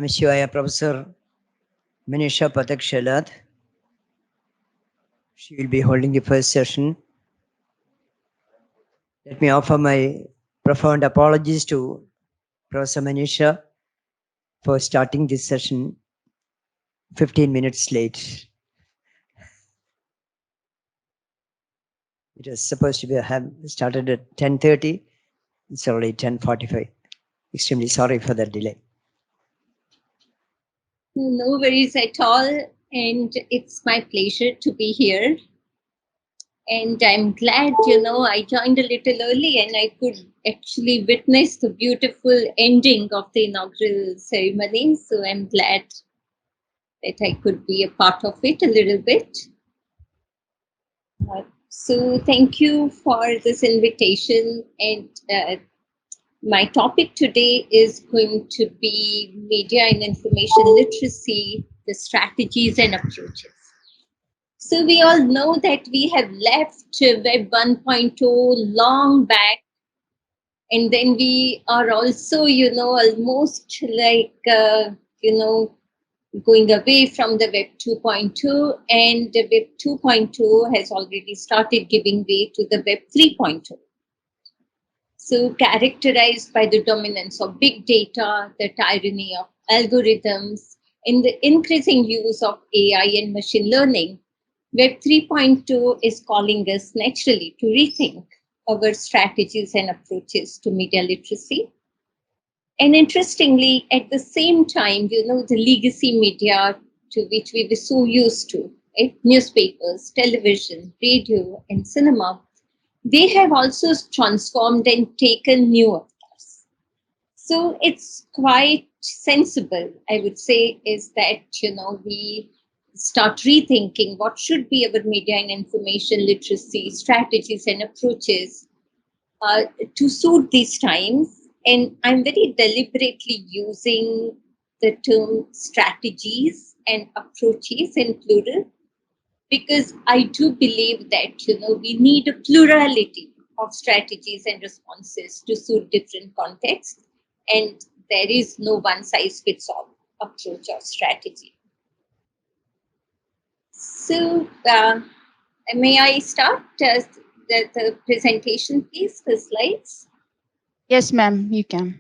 Namaskar, Professor Manisha Pathak. She will be holding the first session. Let me offer my profound apologies to Professor Manisha for starting this session 15 minutes late. It was supposed to have started at 10:30. It's already 10:45. Extremely sorry for that delay. No worries at all. And it's my pleasure to be here. And I'm glad, I joined a little early and I could actually witness the beautiful ending of the inaugural ceremony. So I'm glad that I could be a part of it a little bit. So thank you for this invitation. And my topic today is going to be media and information literacy, the strategies and approaches. So we all know that we have left Web 1.0 long back, and then we are also, almost like, going away from the Web 2.0, and the Web 2.0 has already started giving way to the Web 3.0. So characterized by the dominance of big data, the tyranny of algorithms, and the increasing use of AI and machine learning, Web 3.2 is calling us naturally to rethink our strategies and approaches to media literacy. And interestingly, at the same time, the legacy media to which we were so used to, right? Newspapers, television, radio, and cinema, they have also transformed and taken new avatars. So it's quite sensible, I would say, is that, we start rethinking what should be our media and information literacy strategies and approaches to suit these times. And I'm very deliberately using the term strategies and approaches in plural, because I do believe that, we need a plurality of strategies and responses to suit different contexts. And there is no one size fits all approach or strategy. So may I start the presentation, please, the slides? Yes, ma'am, you can.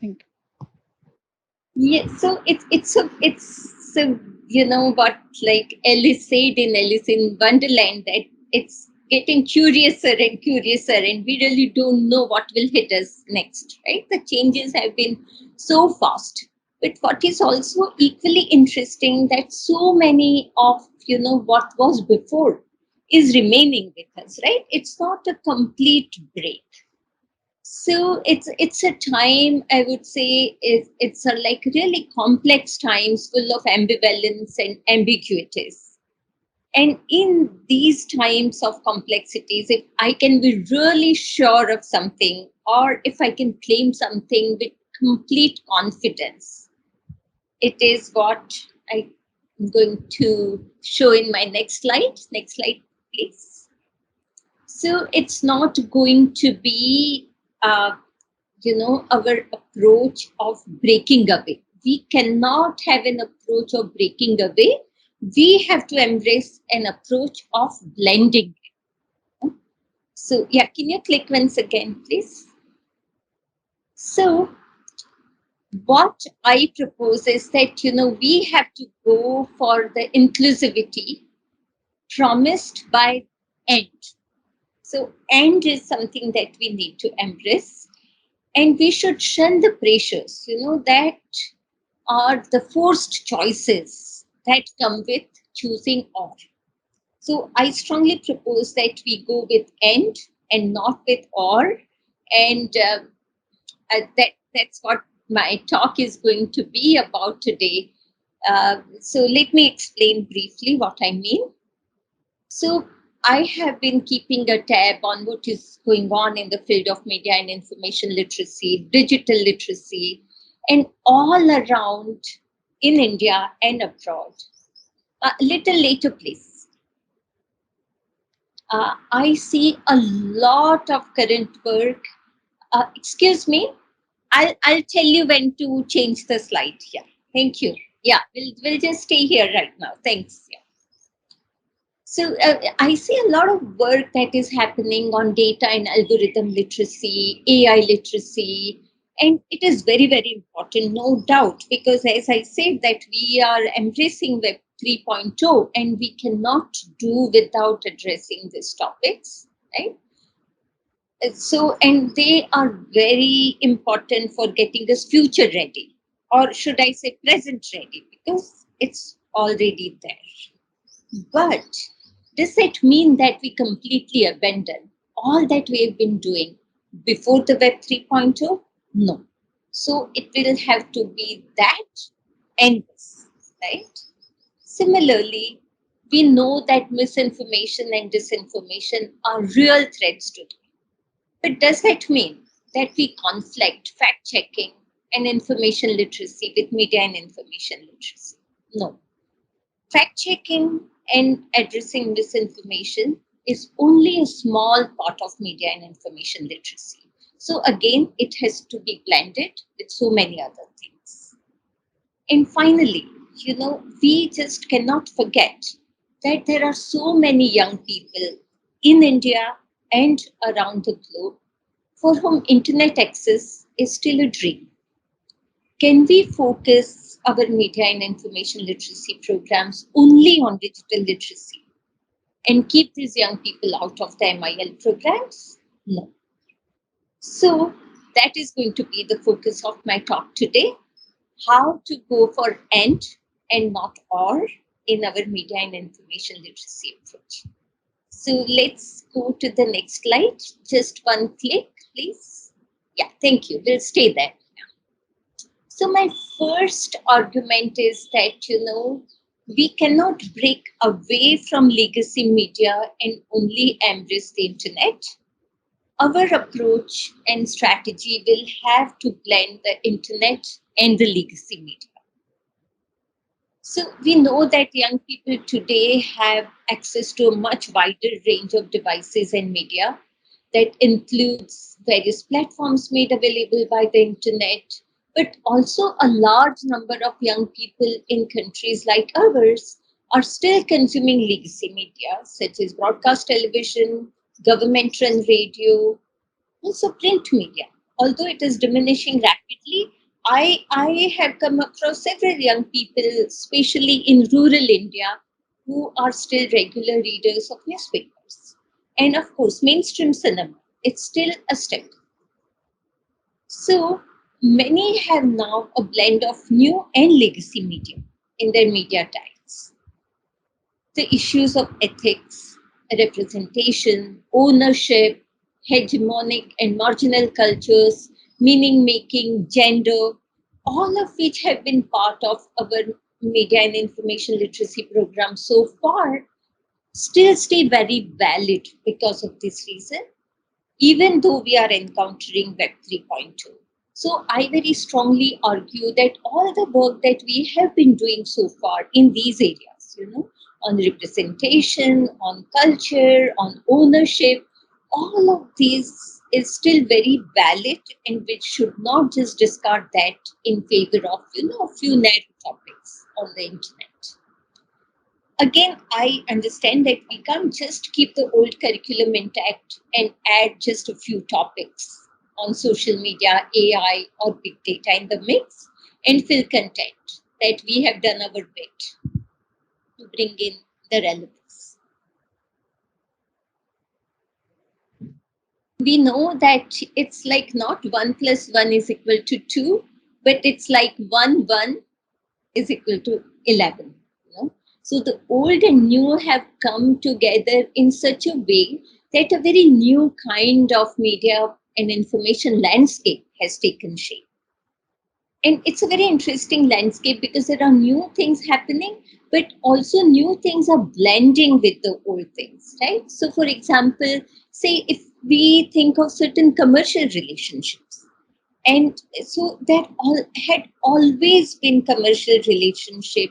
Thank you. Yeah, so it's what, like Alice said in Alice in Wonderland, that it's getting curiouser and curiouser, and we really don't know what will hit us next, right? The changes have been so fast. But what is also equally interesting, that so many of what was before is remaining with us, right? It's not a complete break. So it's a time, I would say, it's a like really complex times full of ambivalence and ambiguities. And in these times of complexities, if I can be really sure of something, or if I can claim something with complete confidence, it is what I'm going to show in my next slide. Next slide, please. So it's not going to be our approach of breaking away. We cannot have an approach of breaking away. We have to embrace an approach of blending. So yeah, can you click once again, please? So what I propose is that, we have to go for the inclusivity promised by end. So end is something that we need to embrace. And we should shun the pressures, that are the forced choices that come with choosing or. So I strongly propose that we go with and not with or. And that's what my talk is going to be about today. So let me explain briefly what I mean. So I have been keeping a tab on what is going on in the field of media and information literacy, digital literacy, and all around in India and abroad. A little later, please. I see a lot of current work. Excuse me, I'll tell you when to change the slide here. Thank you. Yeah, we'll just stay here right now. Thanks. Yeah. So I see a lot of work that is happening on data and algorithm literacy, AI literacy, and it is very, very important, no doubt, because as I said that we are embracing Web 3.0 and we cannot do without addressing these topics, right? So, and they are very important for getting us future ready, or should I say present ready, because it's already there. But does that mean that we completely abandon all that we have been doing before the Web 3.0? No. So it will have to be that and this, right? Similarly, we know that misinformation and disinformation are real threats today. But does that mean that we conflict fact checking and information literacy with media and information literacy? No. Fact checking and addressing misinformation is only a small part of media and information literacy. So, again, it has to be blended with so many other things. And finally, we just cannot forget that there are so many young people in India and around the globe for whom internet access is still a dream. Can we focus our media and information literacy programs only on digital literacy and keep these young people out of the MIL programs? No. So that is going to be the focus of my talk today, how to go for and not or in our media and information literacy approach. So let's go to the next slide. Just one click, please. Yeah, thank you. We'll stay there. So my first argument is that, we cannot break away from legacy media and only embrace the internet. Our approach and strategy will have to blend the internet and the legacy media. So we know that young people today have access to a much wider range of devices and media that includes various platforms made available by the internet, but also a large number of young people in countries like ours are still consuming legacy media such as broadcast television, government-run radio, also print media. Although it is diminishing rapidly, I have come across several young people, especially in rural India, who are still regular readers of newspapers. And of course, mainstream cinema, it's still a step. So many have now a blend of new and legacy media in their media types. The issues of ethics, representation, ownership, hegemonic and marginal cultures, meaning making, gender, all of which have been part of our media and information literacy program so far, still stay very valid because of this reason, even though we are encountering Web 3.2. So I very strongly argue that all the work that we have been doing so far in these areas, on representation, on culture, on ownership, all of these is still very valid, and we should not just discard that in favor of, a few narrow topics on the internet. Again, I understand that we can't just keep the old curriculum intact and add just a few topics on social media, AI, or big data in the mix and feel content that we have done our bit to bring in the relevance. We know that it's like not 1 + 1 is equal to 2, but it's like 1 is equal to 11. So the old and new have come together in such a way that a very new kind of media and information landscape has taken shape. And it's a very interesting landscape because there are new things happening, but also new things are blending with the old things, right? So for example, say if we think of certain commercial relationships, and so there had always been commercial relationship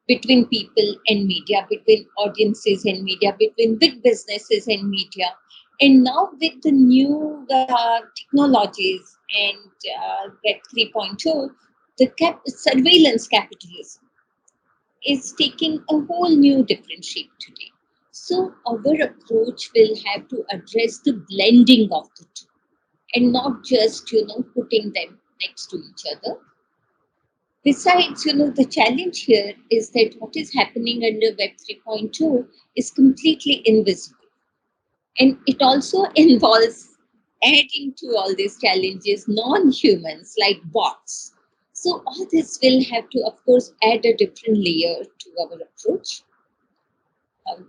between people and media, between audiences and media, between big businesses and media. And now with the new technologies and Web 3.0, the surveillance capitalism is taking a whole new different shape today. So our approach will have to address the blending of the two and not just, putting them next to each other. Besides, the challenge here is that what is happening under Web 3.2 is completely invisible. And it also involves adding to all these challenges non-humans like bots. So all this will have to, of course, add a different layer to our approach.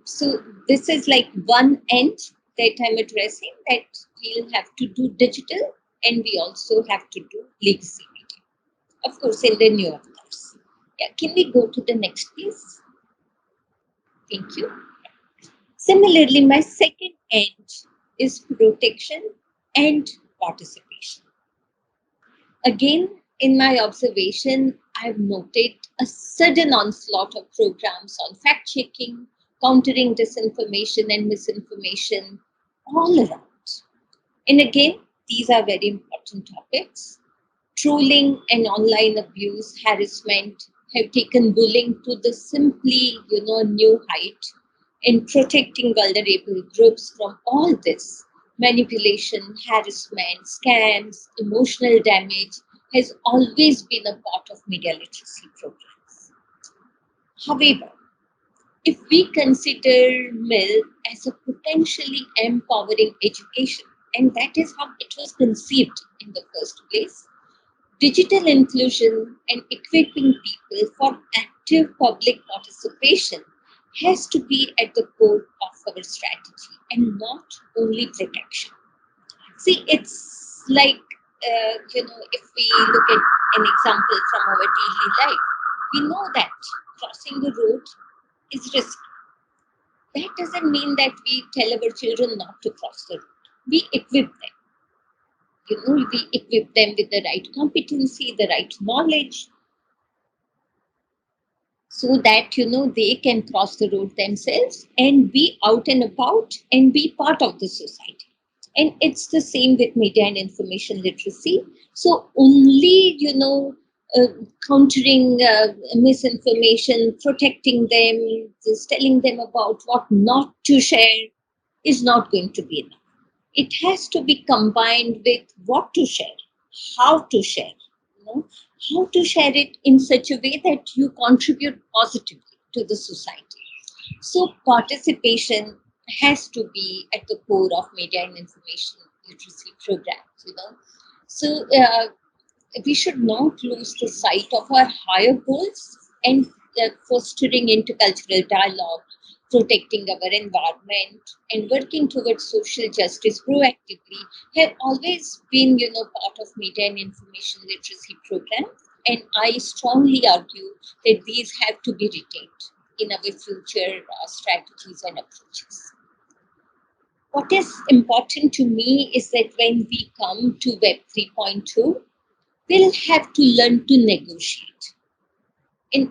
So this is like one end that I'm addressing, that we'll have to do digital and we also have to do legacy media. Of course, in the new avatars. Yeah, can we go to the next please? Thank you. Similarly, my second end is protection and participation. Again, in my observation, I've noted a sudden onslaught of programs on fact checking, countering disinformation and misinformation all around. And again, these are very important topics. Trolling and online abuse, harassment have taken bullying to the simply, new height. In protecting vulnerable groups from all this, manipulation, harassment, scams, emotional damage has always been a part of media literacy programs. However, if we consider MIL as a potentially empowering education, and that is how it was conceived in the first place, digital inclusion and equipping people for active public participation has to be at the core of our strategy and not only protection. See, it's like, if we look at an example from our daily life, we know that crossing the road is risky. That doesn't mean that we tell our children not to cross the road. We equip them. We equip them with the right competency, the right knowledge, so that they can cross the road themselves and be out and about and be part of the society. And it's the same with media and information literacy. So only uh, countering misinformation, protecting them, just telling them about what not to share is not going to be enough. It has to be combined with what to share, how to share, how to share it in such a way that you contribute positively to the society. So participation has to be at the core of media and information literacy programs. So we should not lose the sight of our higher goals and fostering intercultural dialogue, protecting our environment, and working towards social justice proactively have always been, part of media and information literacy programs. And I strongly argue that these have to be retained in our future strategies and approaches. What is important to me is that when we come to Web 3.2, we'll have to learn to negotiate, and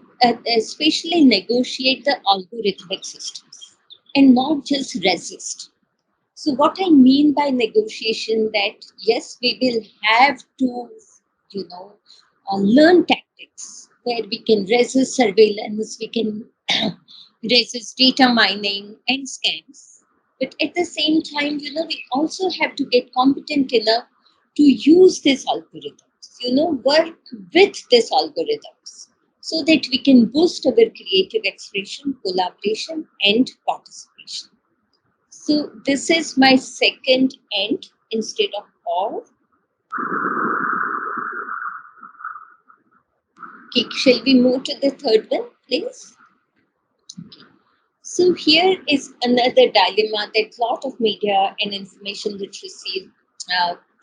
especially negotiate the algorithmic systems and not just resist. So what I mean by negotiation, that yes, we will have to, learn tactics where we can resist surveillance, we can resist data mining and scams. But at the same time, we also have to get competent enough to use these algorithms, work with these algorithms so that we can boost our creative expression, collaboration, and participation. So this is my second end instead of or. Okay, shall we move to the third one, please? So here is another dilemma that a lot of media and information literacy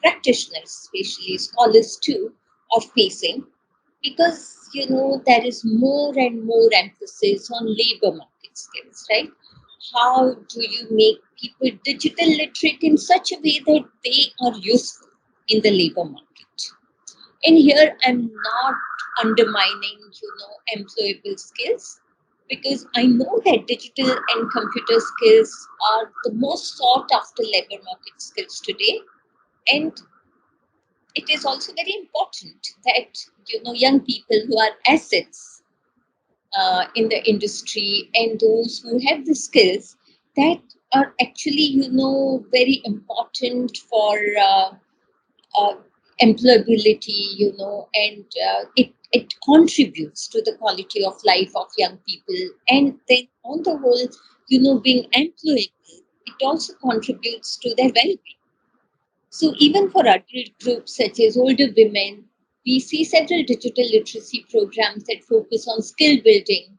practitioners, especially scholars too, are facing, because there is more and more emphasis on labor market skills, right? How do you make people digital literate in such a way that they are useful in the labor market? And here I'm not undermining, employable skills, because I know that digital and computer skills are the most sought after labor market skills today. And it is also very important that, young people who are assets in the industry and those who have the skills that are actually, very important for uh, employability, and it contributes to the quality of life of young people. And then on the whole, being employable, it also contributes to their well-being. So even for adult groups such as older women, we see several digital literacy programs that focus on skill building,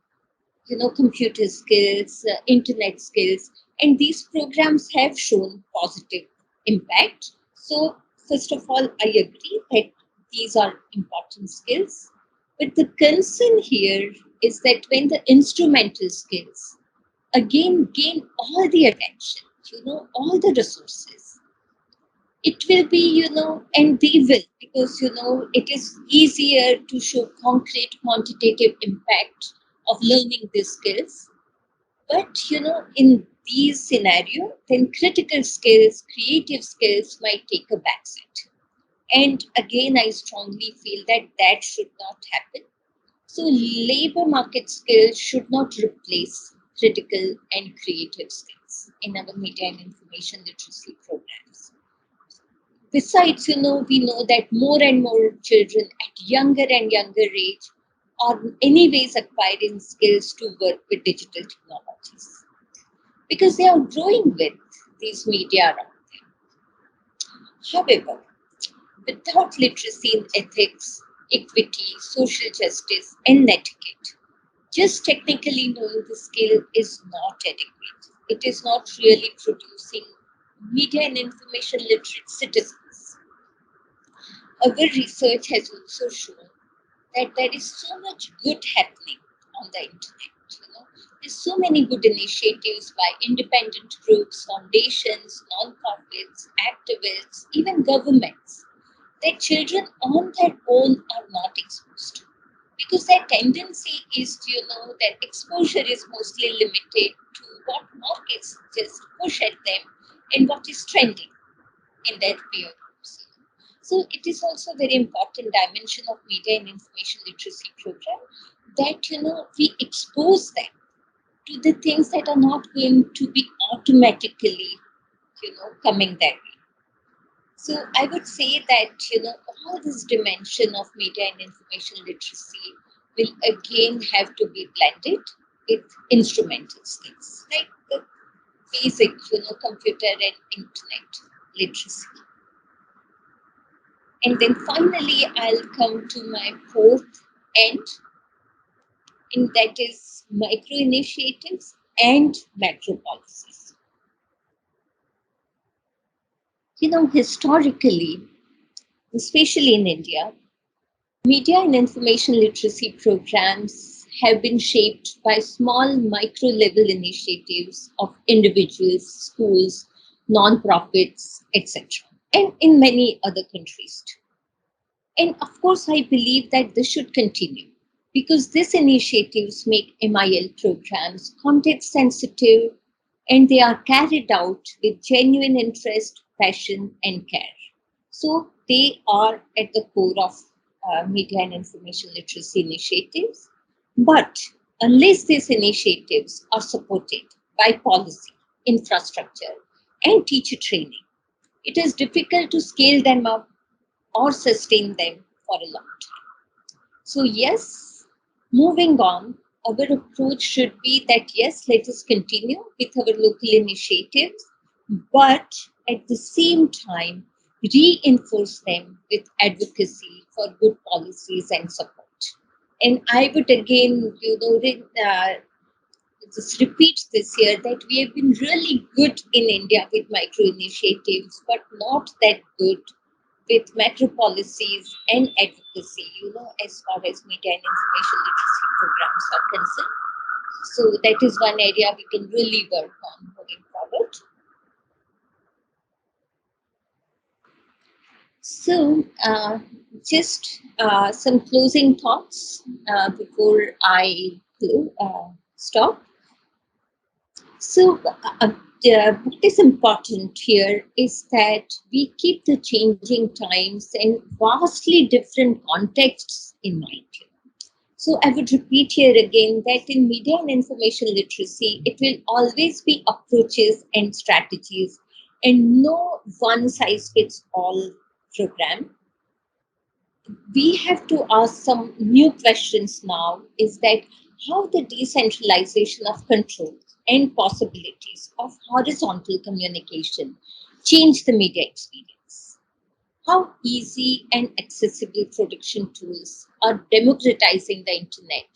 computer skills, internet skills, and these programs have shown positive impact. So first of all, I agree that these are important skills, but the concern here is that when the instrumental skills again gain all the attention, all the resources, it will be, and they will, because, it is easier to show concrete quantitative impact of learning these skills. But, in these scenarios, then critical skills, creative skills might take a backseat. And again, I strongly feel that that should not happen. So labor market skills should not replace critical and creative skills in our media and information literacy programs. Besides, we know that more and more children at younger and younger age are anyways acquiring skills to work with digital technologies because they are growing with these media around them. However, without literacy in ethics, equity, social justice, and etiquette, just technically knowing the skill is not adequate. It is not really producing media and information literate citizens. Our research has also shown that there is so much good happening on the internet. There's so many good initiatives by independent groups, foundations, non-profits, activists, even governments that children on their own are not exposed to. Because their tendency is to, that exposure is mostly limited to what markets just push at them and what is trending in their peer groups. So it is also a very important dimension of media and information literacy program that, we expose them to the things that are not going to be automatically, coming their way. So I would say that, all this dimension of media and information literacy will again have to be blended with instrumental skills, like the basic, computer and internet literacy. And then finally, I'll come to my fourth end, and that is micro initiatives and macro policies. Historically, especially in India, media and information literacy programs have been shaped by small micro level initiatives of individuals, schools, non-profits, etc., and in many other countries too. And of course, I believe that this should continue because these initiatives make MIL programs context sensitive and they are carried out with genuine interest, passion, and care. So they are at the core of media and information literacy initiatives. But unless these initiatives are supported by policy, infrastructure, and teacher training, it is difficult to scale them up or sustain them for a long time. So yes, moving on, our approach should be that yes, let us continue with our local initiatives, but at the same time, reinforce them with advocacy for good policies and support. And I would again, just repeat this here that we have been really good in India with micro initiatives, but not that good with macro policies and advocacy, as far as media and information literacy programs are concerned. So that is one area we can really work on moving forward. So just some closing thoughts before I stop. So what is important here is that we keep the changing times and vastly different contexts in mind. So I would repeat here again that in media and information literacy, it will always be approaches and strategies and no one size fits all program. We have to ask some new questions now, is that how the decentralization of control and possibilities of horizontal communication change the media experience. How easy and accessible production tools are democratizing the internet,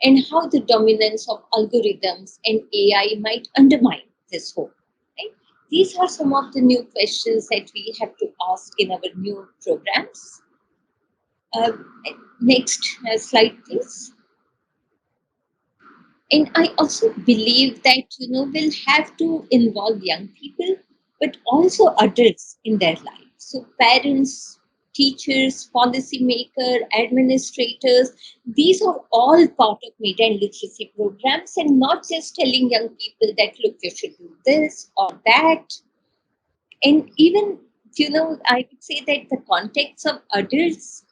and how the dominance of algorithms and AI might undermine this hope. Right? These are some of the new questions that we have to ask in our new programs. Uh, Next slide, please. And I also believe that, we'll have to involve young people, but also adults in their lives. So parents, teachers, policymakers, administrators, these are all part of media and literacy programs, and not just telling young people that, look, you should do this or that. And even, I would say that the context of adults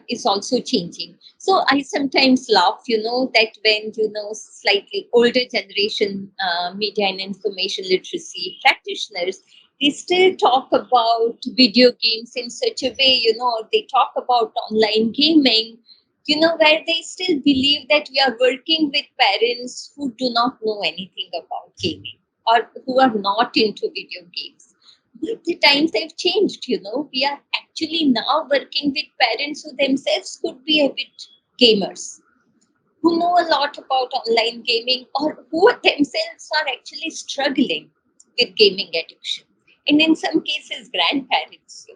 is also changing. So I sometimes laugh, that when, slightly older generation media and information literacy practitioners, they still talk about video games in such a way, they talk about online gaming, where they still believe that we are working with parents who do not know anything about gaming or who are not into video games. But the times have changed, we are actually now working with parents who themselves could be a bit gamers, who know a lot about online gaming, or who themselves are actually struggling with gaming addiction. And in some cases, grandparents,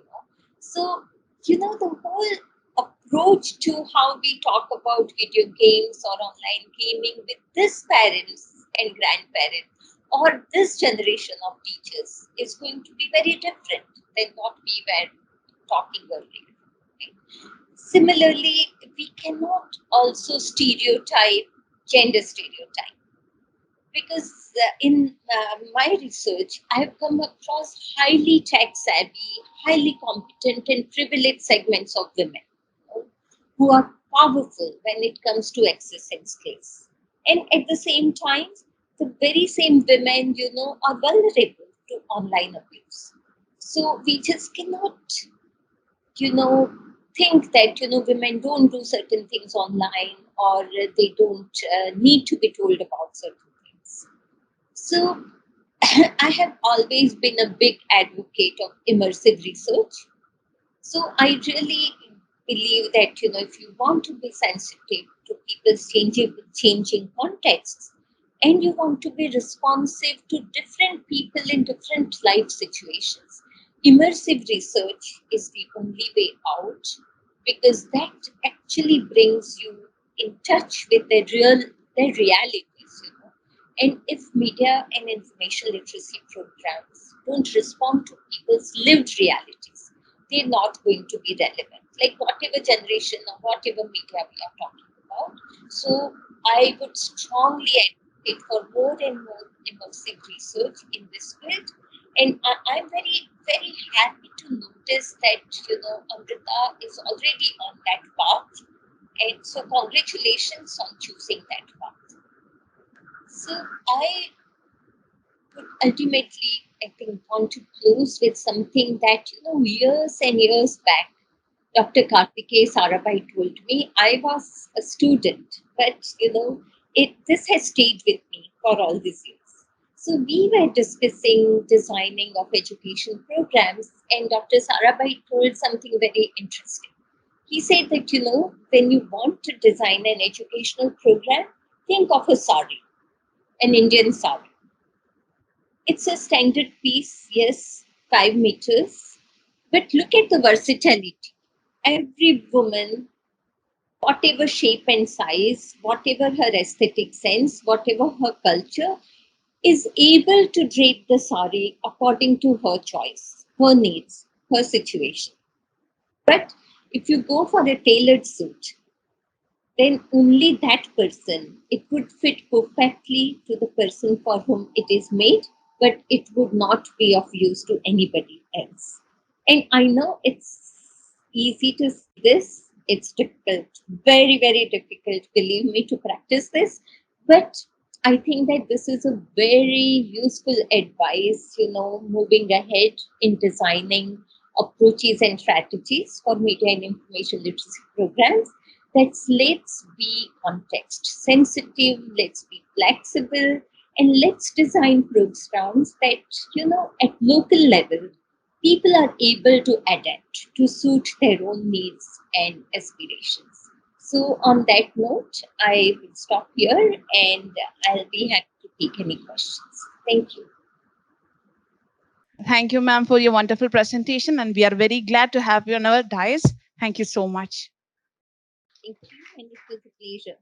So, the whole approach to how we talk about video games or online gaming with this parents and grandparents or this generation of teachers is going to be very different than what we were talking earlier. Right? Similarly, we cannot also stereotype, gender stereotype, because in my research, I have come across highly tech savvy, highly competent and privileged segments of women who are powerful when it comes to accessing skills. And at the same time, the very same women, are vulnerable to online abuse. So we just cannot, think that, women don't do certain things online, or they don't need to be told about certain things. So I have always been a big advocate of immersive research. So I really believe that, if you want to be sensitive to people's changing contexts, and you want to be responsive to different people in different life situations, immersive research is the only way out, because that actually brings you in touch with their realities, And if media and information literacy programs don't respond to people's lived realities, they're not going to be relevant. Like whatever generation or whatever media we are talking about. So I would strongly advocate for more and more immersive research in this field. And I'm very, very happy to notice that, Amrita is already on that path. And so congratulations on choosing that path. So I would ultimately, I think, want to close with something that, years and years back, Dr. Kartikeya Sarabhai told me. I was a student, but, this has stayed with me for all these years. So we were discussing designing of education programs, and Dr. Sarabhai told something very interesting. He said that, when you want to design an educational program, think of a sari, an Indian sari. It's a standard piece, yes, 5 meters. But look at the versatility. Every woman, whatever shape and size, whatever her aesthetic sense, whatever her culture, is able to drape the sari according to her choice, her needs, her situation. But if you go for a tailored suit, then only that person, it would fit perfectly to the person for whom it is made, but it would not be of use to anybody else. And I know it's easy to say this, it's difficult, very, very difficult, believe me, to practice this. But I think that this is a very useful advice, moving ahead in designing approaches and strategies for media and information literacy programs. Let's be context sensitive, let's be flexible, and let's design programs that, at local level, people are able to adapt to suit their own needs and aspirations. So, on that note, I will stop here and I'll be happy to take any questions. Thank you. Thank you, ma'am, for your wonderful presentation. And we are very glad to have you on our dais. Thank you so much. Thank you, and it was a pleasure.